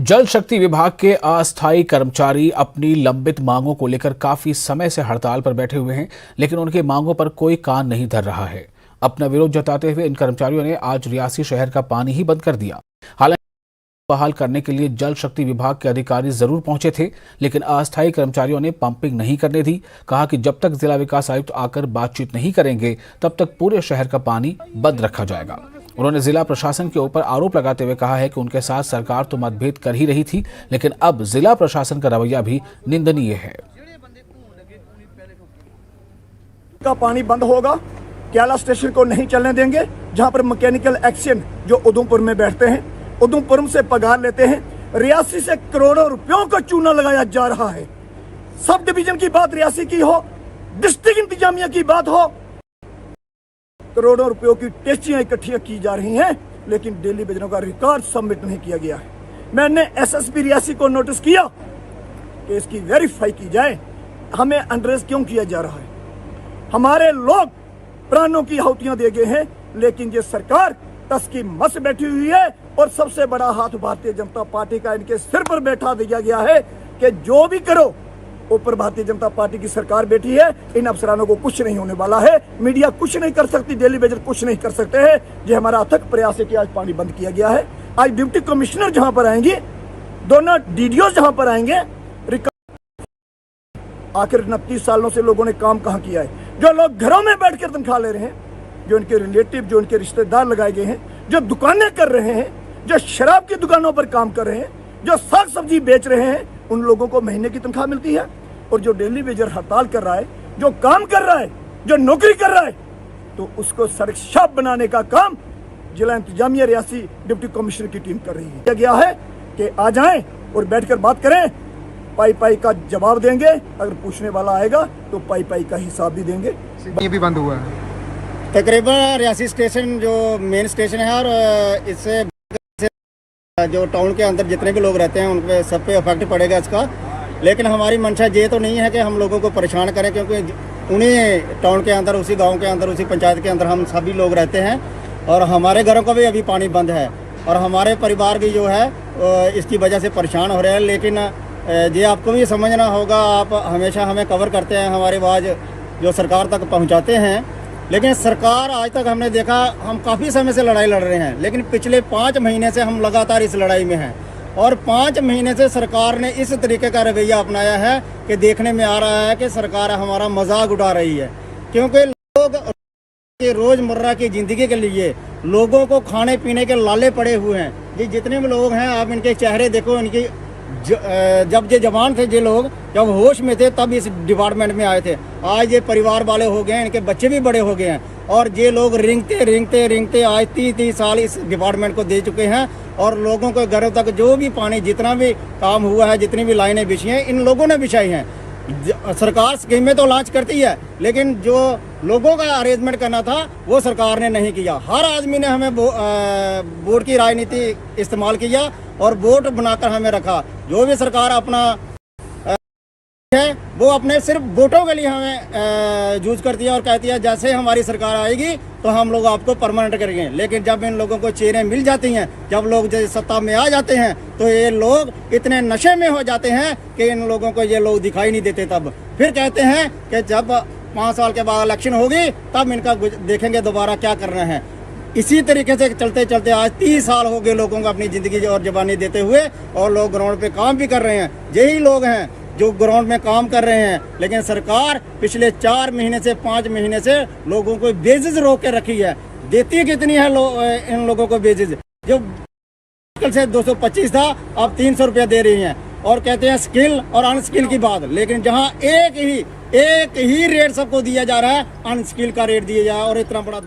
जल शक्ति विभाग के अस्थायी कर्मचारी अपनी लंबित मांगों को लेकर काफी समय से हड़ताल पर बैठे हुए हैं, लेकिन उनकी मांगों पर कोई कान नहीं धर रहा है। अपना विरोध जताते हुए इन कर्मचारियों ने आज रियासी शहर का पानी ही बंद कर दिया। हालांकि बहाल करने के लिए जल शक्ति विभाग के अधिकारी जरूर पहुंचे थे, लेकिन अस्थायी कर्मचारियों ने पंपिंग नहीं करने दी। कहा कि जब तक जिला विकास आयुक्त आकर बातचीत नहीं करेंगे, तब तक पूरे शहर का पानी बंद रखा जाएगा। उन्होंने जिला प्रशासन के ऊपर आरोप लगाते हुए कहा है कि उनके साथ सरकार तो मतभेद कर ही रही थी, लेकिन अब जिला प्रशासन का रवैया भी निंदनीय है। का पानी बंद होगा, क्याला स्टेशन को नहीं चलने देंगे, जहां पर मैकेनिकल एक्शन जो उधमपुर में बैठते हैं, उधमपुर से पगार लेते हैं, रियासी से करोड़ों रुपयों का चूना लगाया जा रहा है। सब डिवीजन की बात रियासी की हो, डिस्ट्रिक्ट इंतजामिया की बात हो, करोड़ों रुपयों की टेस्टियां इकट्ठियां की जा रही हैं, लेकिन डेली वेजरों का रिकॉर्ड सबमिट नहीं किया गया है। मैंने एसएसपी रियासी को नोटिस किया कि इसकी वेरीफाई की जाए, हमें अंडरेस्ट क्यों किया जा रहा है। हमारे लोग प्राणों की आहुतियां दे गए हैं, लेकिन ये सरकार तस की मस बैठी हुई है और सबसे बड़ा हाथ भारतीय जनता पार्टी का इनके सिर पर बैठा दिया गया है कि जो भी करो, ऊपर भारतीय जनता पार्टी की सरकार बैठी है। इन अफसरानों को कुछ नहीं होने वाला है, मीडिया कुछ नहीं कर सकती, डेली वेजर कुछ नहीं कर सकते हैं। ये हमारा अथक प्रयास है कि आज पानी बंद किया गया है। आज डिप्टी कमिश्नर जहां पर आएंगे, दोनों डीडीओ जहां पर आएंगे, आखिर 29 सालों से लोगों ने काम कहां किया है। जो लोग घरों में बैठकर तनख्वाह ले रहे हैं, जो इनके रिलेटिव, जो इनके रिश्तेदार लगाए गए हैं, जो दुकानें कर रहे हैं, जो शराब की दुकानों पर काम कर रहे हैं, जो साग सब्जी बेच रहे हैं, उन लोगों को महीने की तनख्वाह मिलती है। और जो डेली वेजर हड़ताल कर रहा है, जो काम कर रहा है, जो नौकरी कर रहा है, तो उसको सड़क शाप बनाने का काम जिला इंतजामिया रियासी डिप्टी कमिश्नर की टीम कर रही है। किया गया है कि आ जाएं और बैठकर बात करें, पाई पाई का जवाब देंगे। अगर पूछने वाला आएगा तो पाई पाई का हिसाब भी देंगे। ये भी बंद हुआ है तकरीबन रियासी स्टेशन जो मेन स्टेशन है, और इससे जो टाउन के अंदर जितने भी लोग रहते हैं उन पे सब पे इफेक्ट पड़ेगा इसका। लेकिन हमारी मंशा ये तो नहीं है कि हम लोगों को परेशान करें, क्योंकि उन्हीं टाउन के अंदर, उसी गांव के अंदर, उसी पंचायत के अंदर हम सभी लोग रहते हैं और हमारे घरों का भी अभी पानी बंद है और हमारे परिवार भी जो है इसकी वजह से परेशान हो रहे हैं। लेकिन ये आपको भी समझना होगा, आप हमेशा हमें कवर करते हैं, हमारी आवाज़ जो सरकार तक पहुँचाते हैं, लेकिन सरकार आज तक हमने देखा, हम काफ़ी समय से लड़ाई लड़ रहे हैं, लेकिन पिछले 5 महीने से हम लगातार इस लड़ाई में हैं और 5 महीने से सरकार ने इस तरीके का रवैया अपनाया है कि देखने में आ रहा है कि सरकार हमारा मजाक उड़ा रही है। क्योंकि लोग के रोज़मर्रा की ज़िंदगी के लिए लोगों को खाने पीने के लाले पड़े हुए हैं। ये जितने भी लोग हैं, आप इनके चेहरे देखो, इनकी जब ये जवान थे, ये लोग जब होश में थे तब इस डिपार्टमेंट में आए थे। आज ये परिवार वाले हो गए हैं, इनके बच्चे भी बड़े हो गए हैं और ये लोग रिंगते आज 30 साल इस डिपार्टमेंट को दे चुके हैं और लोगों के घरों तक जो भी पानी, जितना भी काम हुआ है, जितनी भी लाइनें बिछी हैं, इन लोगों ने बिछाई हैं। सरकार स्कीमें तो लॉन्च करती है, लेकिन जो लोगों का अरेंजमेंट करना था वो सरकार ने नहीं किया। हर आदमी ने हमें वोट की राजनीति इस्तेमाल किया और वोट बनाकर हमें रखा। जो भी सरकार अपना है वो अपने सिर्फ वोटों के लिए हमें यूज करती है और कहती है जैसे हमारी सरकार आएगी तो हम लोग आपको परमानेंट करेंगे। लेकिन जब इन लोगों को चेहरे मिल जाती हैं, जब लोग सत्ता में आ जाते हैं, तो ये लोग इतने नशे में हो जाते हैं कि इन लोगों को ये लोग दिखाई नहीं देते। तब फिर कहते हैं कि जब 5 साल के बाद इलेक्शन होगी तब इनका देखेंगे दोबारा क्या करना है। इसी तरीके से चलते चलते आज 30 साल हो गए लोगों को अपनी ज़िंदगी और जवानी देते हुए, और लोग ग्राउंड पे काम भी कर रहे हैं। यही लोग हैं जो ग्राउंड में काम कर रहे हैं, लेकिन सरकार पिछले 4 महीने से 5 महीने से लोगों को बेसिस रोक के रखी है। देती कितनी है इन लोगों को बेसिस? जो कल से 225 था, अब 300 रुपया दे रही हैं और कहते हैं स्किल और अनस्किल की बात। लेकिन जहां एक ही रेट सबको दिया जा रहा है, अनस्किल का रेट दिया जा रहा है और इतना बड़ा